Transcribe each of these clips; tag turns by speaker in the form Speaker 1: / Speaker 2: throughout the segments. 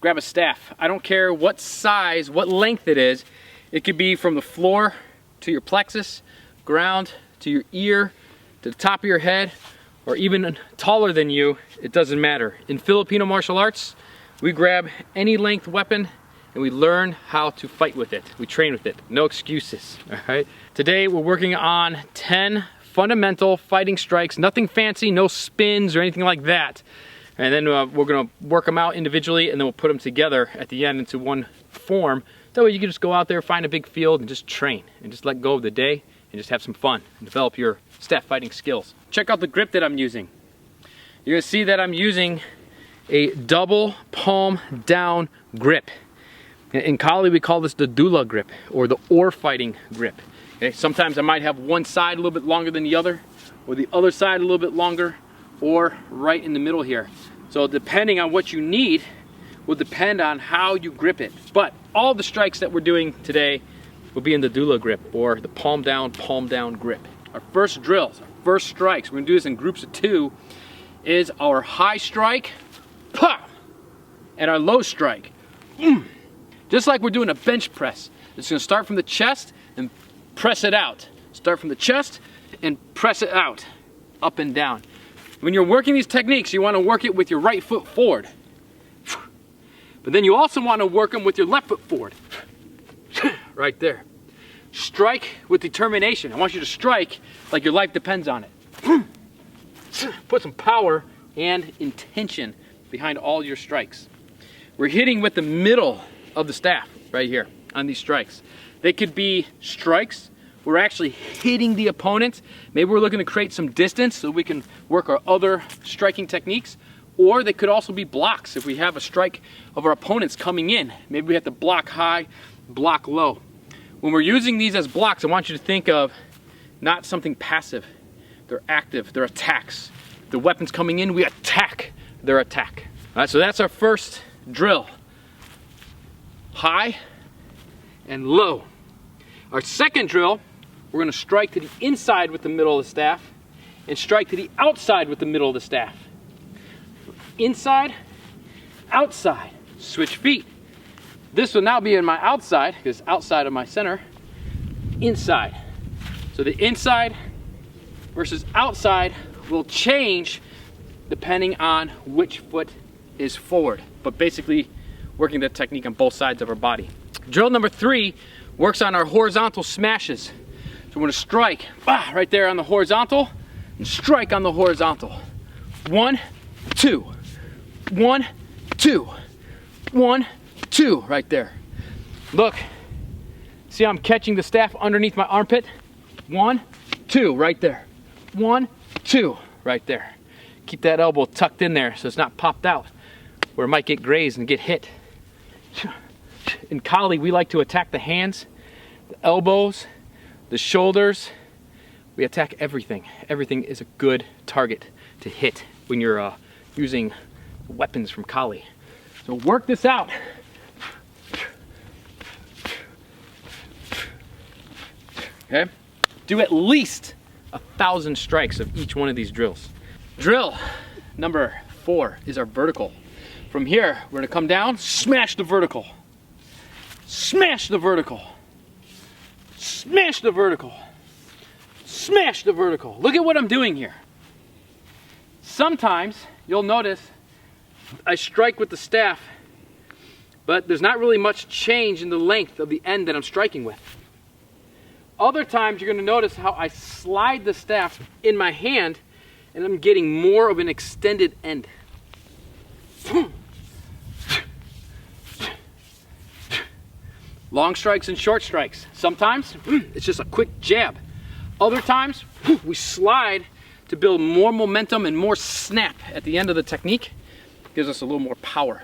Speaker 1: grab a staff. I don't care what size, what length it is. It could be from the floor to your plexus, ground to your ear, to the top of your head, or even taller than you. It doesn't matter. In Filipino martial arts, we grab any length weapon and we learn how to fight with it. We train with it. No excuses, all right? Today we're working on 10 fundamental fighting strikes. Nothing fancy, no spins or anything like that. And then we're gonna work them out individually, and then we'll put them together at the end into one form. That way you can just go out there, find a big field, and just train, and just let go of the day, and just have some fun, and develop your staff fighting skills. Check out the grip that I'm using. You're gonna see that I'm using a double palm down grip. In Kali, we call this the dula grip, or the oar fighting grip. Okay? Sometimes I might have one side a little bit longer than the other, or the other side a little bit longer, or right in the middle here. So depending on what you need will depend on how you grip it. But all the strikes that we're doing today will be in the dula grip, or the palm down grip. Our first drills, our first strikes, we're gonna do this in groups of 2, is our high strike, pop, and our low strike. Just like we're doing a bench press. It's gonna start from the chest and press it out. Start from the chest and press it out, up and down. When you're working these techniques, you want to work it with your right foot forward. But then you also want to work them with your left foot forward. Right there. Strike with determination. I want you to strike like your life depends on it. Put some power and intention behind all your strikes. We're hitting with the middle of the staff right here on these strikes. They could be strikes. We're actually hitting the opponent. Maybe we're looking to create some distance so we can work our other striking techniques. Or they could also be blocks. If we have a strike of our opponents coming in, maybe we have to block high, block low. When we're using these as blocks, I want you to think of not something passive. They're active, they're attacks. If the weapon's coming in, we attack their attack. All right, so that's our first drill. High and low. Our second drill, we're going to strike to the inside with the middle of the staff and strike to the outside with the middle of the staff. Inside, outside, switch feet. This will now be in my outside, because it's outside of my center, inside. So the inside versus outside will change depending on which foot is forward, but basically working the technique on both sides of our body. Drill number 3 works on our horizontal smashes. So we're gonna strike right there on the horizontal and strike on the horizontal. 1, 2, 1, 2, 1, 2, right there. Look, see how I'm catching the staff underneath my armpit? 1, 2, right there. 1, 2, right there. Keep that elbow tucked in there so it's not popped out where it might get grazed and get hit. In Kali, we like to attack the hands, the elbows, the shoulders. We attack everything. Everything is a good target to hit when you're using weapons from Kali. So work this out. Okay? Do at least 1,000 strikes of each one of these drills. Drill number 4 is our vertical. From here, we're gonna come down, smash the vertical. Smash the vertical. Smash the vertical. Smash the vertical. Look at what I'm doing here. Sometimes you'll notice I strike with the staff, but there's not really much change in the length of the end that I'm striking with. Other times you're going to notice how I slide the staff in my hand and I'm getting more of an extended end. Long strikes and short strikes. Sometimes it's just a quick jab. Other times we slide to build more momentum and more snap at the end of the technique. Gives us a little more power.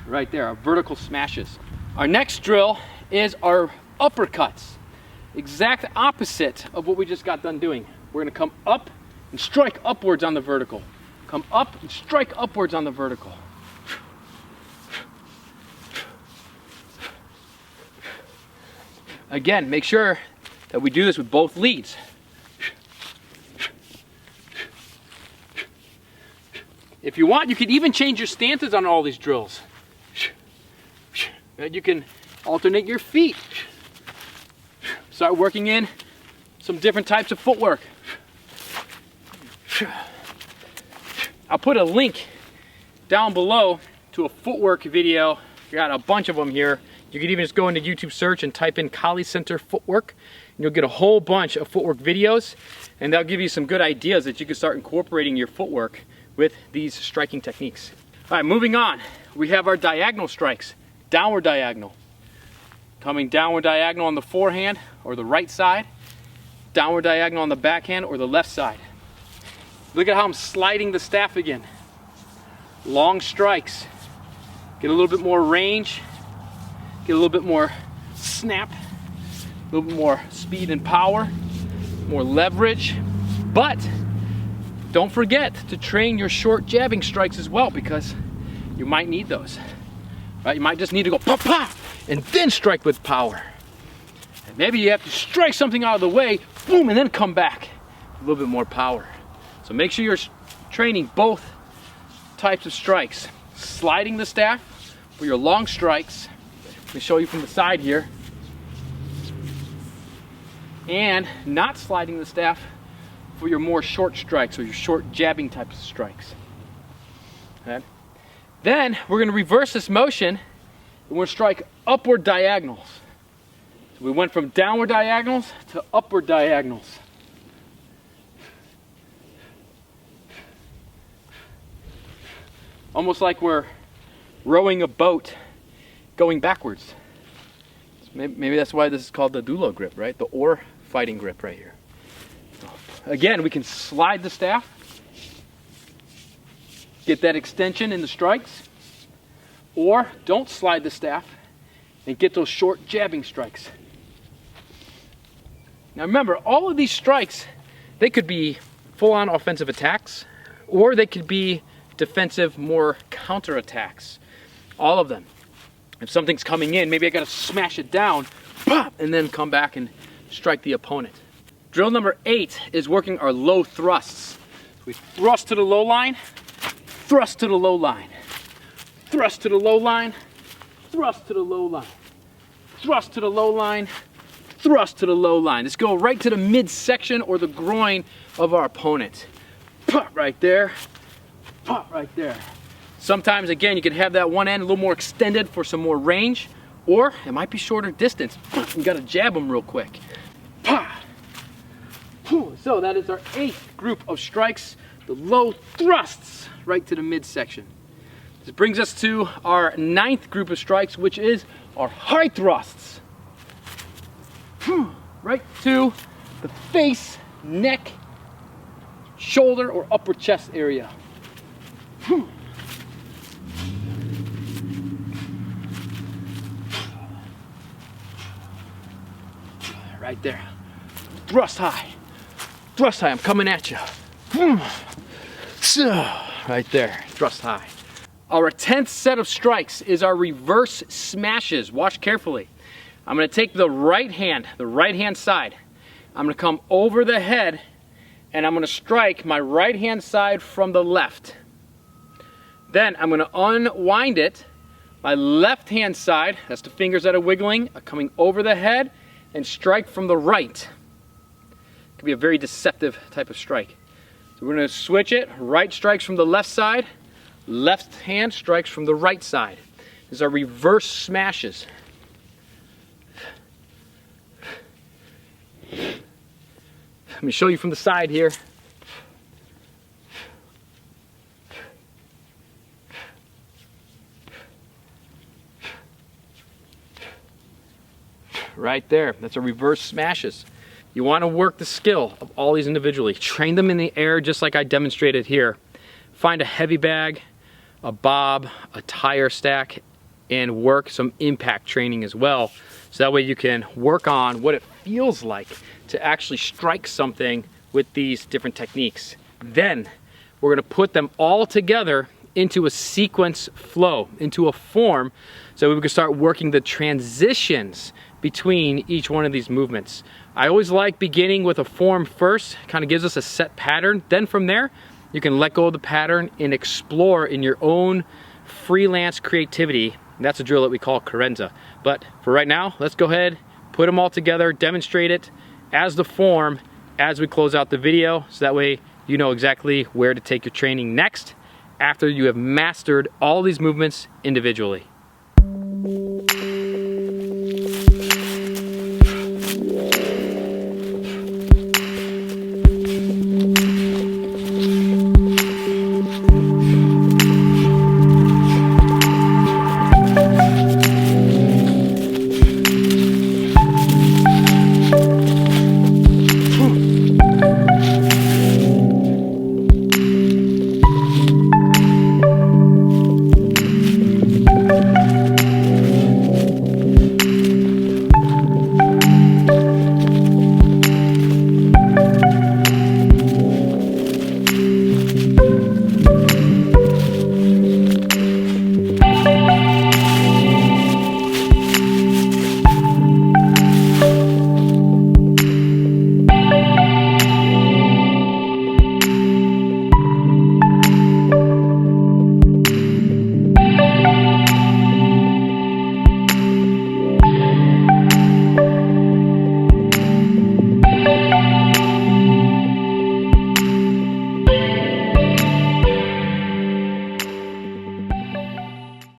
Speaker 1: Right there, our vertical smashes. Our next drill is our uppercuts. Exact opposite of what we just got done doing. We're gonna come up and strike upwards on the vertical. Come up and strike upwards on the vertical. Again, make sure that we do this with both leads. If you want, you can even change your stances on all these drills. You can alternate your feet. Start working in some different types of footwork. I'll put a link down below to a footwork video. I got a bunch of them here. You can even just go into YouTube search and type in Kali Center footwork, and you'll get a whole bunch of footwork videos, and that'll give you some good ideas that you can start incorporating your footwork with these striking techniques. All right, moving on. We have our diagonal strikes. Downward diagonal. Coming downward diagonal on the forehand or the right side. Downward diagonal on the backhand or the left side. Look at how I'm sliding the staff again. Long strikes. Get a little bit more range. Get a little bit more snap. A little bit more speed and power. More leverage. But don't forget to train your short jabbing strikes as well, because you might need those. Right? You might just need to go pop, pop, and then strike with power. And maybe you have to strike something out of the way, boom, and then come back with a little bit more power. So make sure you're training both types of strikes. Sliding the staff for your long strikes. Let me show you from the side here. And not sliding the staff for your more short strikes or your short jabbing types of strikes. Okay. Then we're going to reverse this motion and we're going to strike upward diagonals. So we went from downward diagonals to upward diagonals. Almost like we're rowing a boat going backwards. Maybe that's why this is called the dulo grip, right? The oar fighting grip right here. Again, we can slide the staff, get that extension in the strikes, or don't slide the staff and get those short jabbing strikes. Now remember, all of these strikes, they could be full-on offensive attacks, or they could be defensive, more counterattacks. All of them. If something's coming in, maybe I gotta smash it down, pop, and then come back and strike the opponent. Drill number 8 is working our low thrusts. We thrust to the low line, thrust to the low line, thrust to the low line, thrust to the low line, thrust to the low line, thrust to the low line. Let's go right to the midsection or the groin of our opponent. Pop right there, pop right there. Sometimes, again, you can have that one end a little more extended for some more range, or it might be shorter distance. You gotta jab them real quick. So that is our 8th group of strikes, the low thrusts right to the midsection. This brings us to our 9th group of strikes, which is our high thrusts. Right to the face, neck, shoulder, or upper chest area. Right there. Thrust high. Thrust high. I'm coming at you. Right there. Thrust high. Our 10th set of strikes is our reverse smashes. Watch carefully. I'm going to take the right hand side. I'm going to come over the head and I'm going to strike my right hand side from the left. Then I'm going to unwind it. My left hand side, that's the fingers that are wiggling, are coming over the head, and strike from the right. It can be a very deceptive type of strike. So we're going to switch it. Right strikes from the left side. Left hand strikes from the right side. These are reverse smashes. Let me show you from the side here. Right there, that's a reverse smashes. You want to work the skill of all these individually. Train them in the air just like I demonstrated here. Find a heavy bag, a bob, a tire stack, and work some impact training as well. So that way you can work on what it feels like to actually strike something with these different techniques. Then we're going to put them all together into a sequence flow, into a form, so we can start working the transitions between each one of these movements. I always like beginning with a form first, kind of gives us a set pattern. Then from there, you can let go of the pattern and explore in your own freelance creativity. That's a drill that we call carenza. But for right now, let's go ahead, put them all together, demonstrate it as the form as we close out the video, so that way you know exactly where to take your training next after you have mastered all these movements individually.